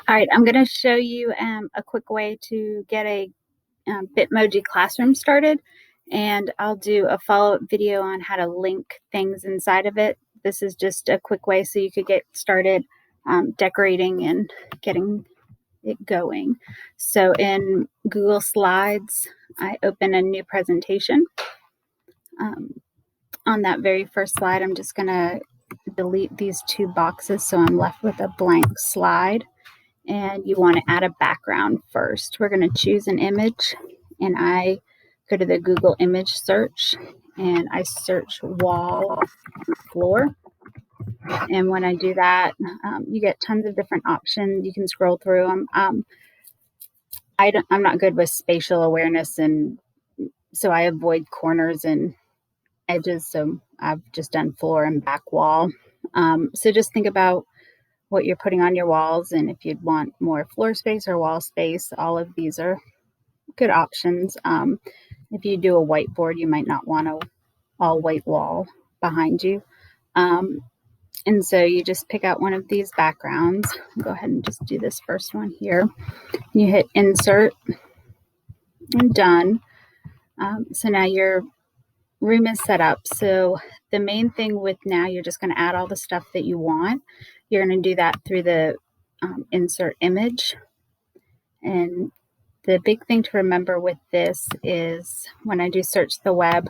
All right, I'm going to show you a quick way to get a Bitmoji classroom started, and I'll do a follow-up video on how to link things inside of it. This is just a quick way so you could get started decorating and getting it going. So in Google Slides, I open a new presentation. On that very first slide, I'm just going to delete these two boxes so I'm left with a blank slide. And you want to add a background first. We're going to choose an image, and I go to the Google image search and I search wall floor. And when I do that, you get tons of different options. You can scroll through them. I'm not good with spatial awareness, and so I avoid corners and edges. So I've just done floor and back wall. So just think about what you're putting on your walls, and if you'd want more floor space or wall space, all of these are good options. If you do a whiteboard, you might not want a all white wall behind you. And so you just pick out one of these backgrounds. Go ahead and just do this first one here. You hit insert and done. So now your room is set up. So the main thing with now, you're just going to add all the stuff that you want. You're going to do that through the insert image. And the big thing to remember with this is when I do search the web,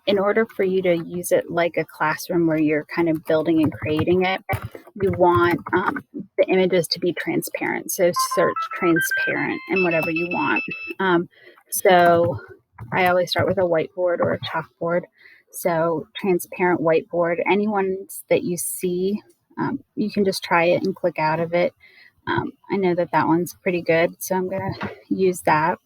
in order for you to use it like a classroom where you're kind of building and creating it, you want the images to be transparent. So search transparent and whatever you want. So I always start with a whiteboard or a chalkboard. So transparent whiteboard, any ones that you see, you can just try it and click out of it. I know that one's pretty good, so I'm going to use that.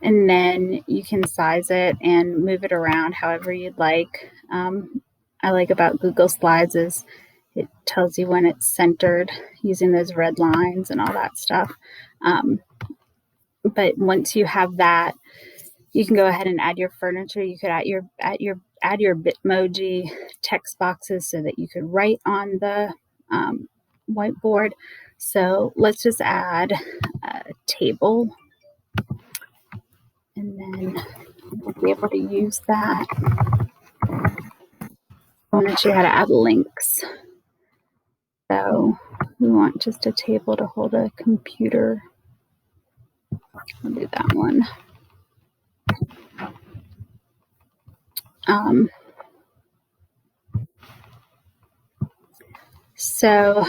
And then you can size it and move it around however you'd like. I like about Google Slides is it tells you when it's centered using those red lines and all that stuff. But once you have that, you can go ahead and add your furniture. You could add your Bitmoji text boxes so that you could write on the whiteboard. So let's just add a table, and then we'll be able to use that. I want to show you how to add links. So we want just a table to hold a computer. I'll do that one. So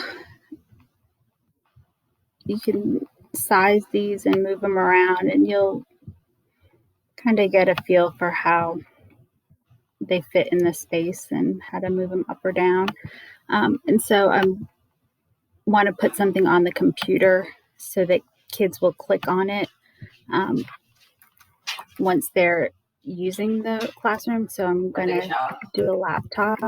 you can size these and move them around, and you'll kind of get a feel for how they fit in the space and how to move them up or down. And so I want to put something on the computer so that kids will click on it once they're using the classroom. So I'm going to do a laptop.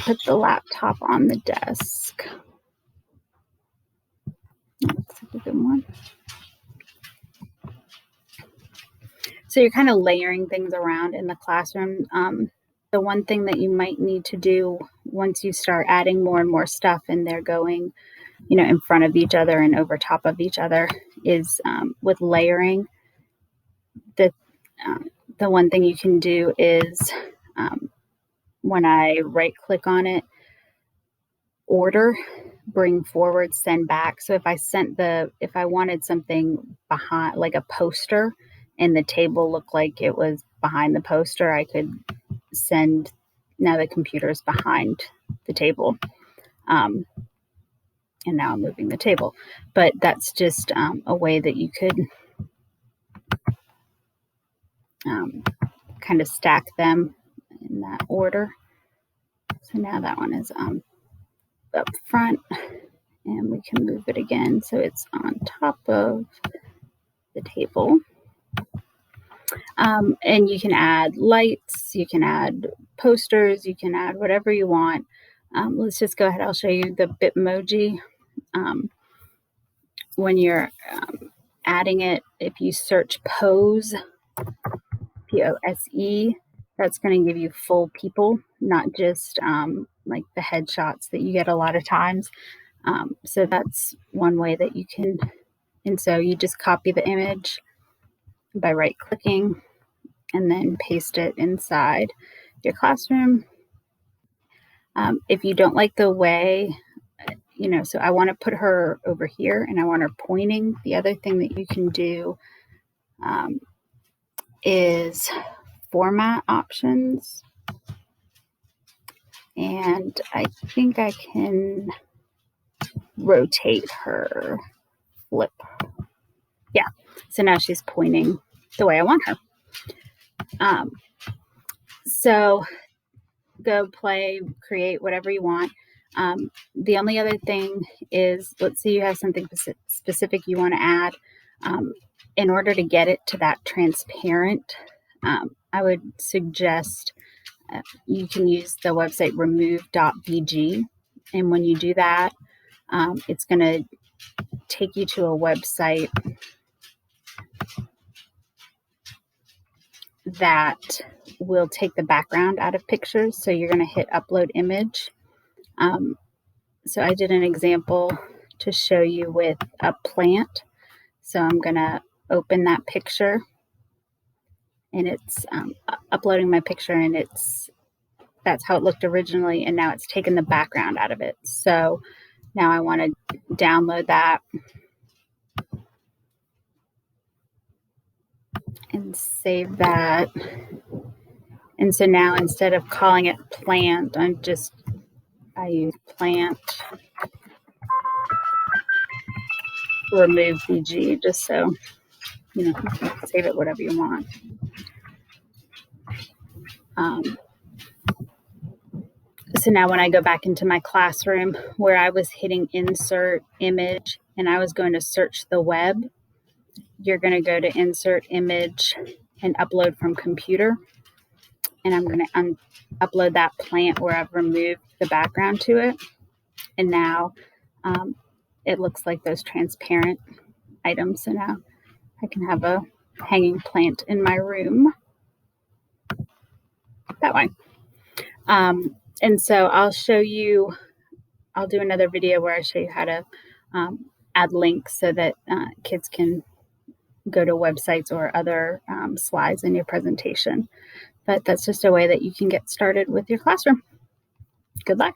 Put the laptop on the desk. That's a good one. So you're kind of layering things around in the classroom. The one thing that you might need to do once you start adding more and more stuff and they're going, in front of each other and over top of each other is with layering. The one thing you can do is when I right click on it, order, bring forward, send back. So if I wanted something behind, like a poster, and the table looked like it was behind the poster, I could send, now the computer's behind the table. And now I'm moving the table. But that's just a way that you could kind of stack them in that order. So now that one is up front, and we can move it again so it's on top of the table. And you can add lights, you can add posters, you can add whatever you want. Let's just go ahead. I'll show you the Bitmoji. When you're adding it, if you search pose, Pose, That's going to give you full people, not just like the headshots that you get a lot of times. So that's one way that you can, and so you just copy the image by right clicking and then paste it inside your classroom. If you don't like the way, so I want to put her over here and I want her pointing. The other thing that you can do is format options. And I think I can rotate her, flip. Yeah, so now she's pointing the way I want her. So go play, create whatever you want. The only other thing is, let's say you have something specific you want to add. In order to get it to that transparent, I would suggest you can use the website remove.bg. And when you do that, it's going to take you to a website that will take the background out of pictures. So you're going to hit upload image. So I did an example to show you with a plant. So I'm going to open that picture, and it's uploading my picture, and that's how it looked originally, and now it's taken the background out of it. So now I want to download that and save that. And so now instead of calling it plant, I use plant remove BG, just so you can save it whatever you want. So now when I go back into my classroom where I was hitting insert image and I was going to search the web, you're going to go to insert image and upload from computer. And I'm going to upload that plant where I've removed the background to it. And now it looks like those transparent items. So now I can have a hanging plant in my room that way. And so I'll do another video where I show you how to add links so that kids can go to websites or other slides in your presentation. But that's just a way that you can get started with your classroom. Good luck.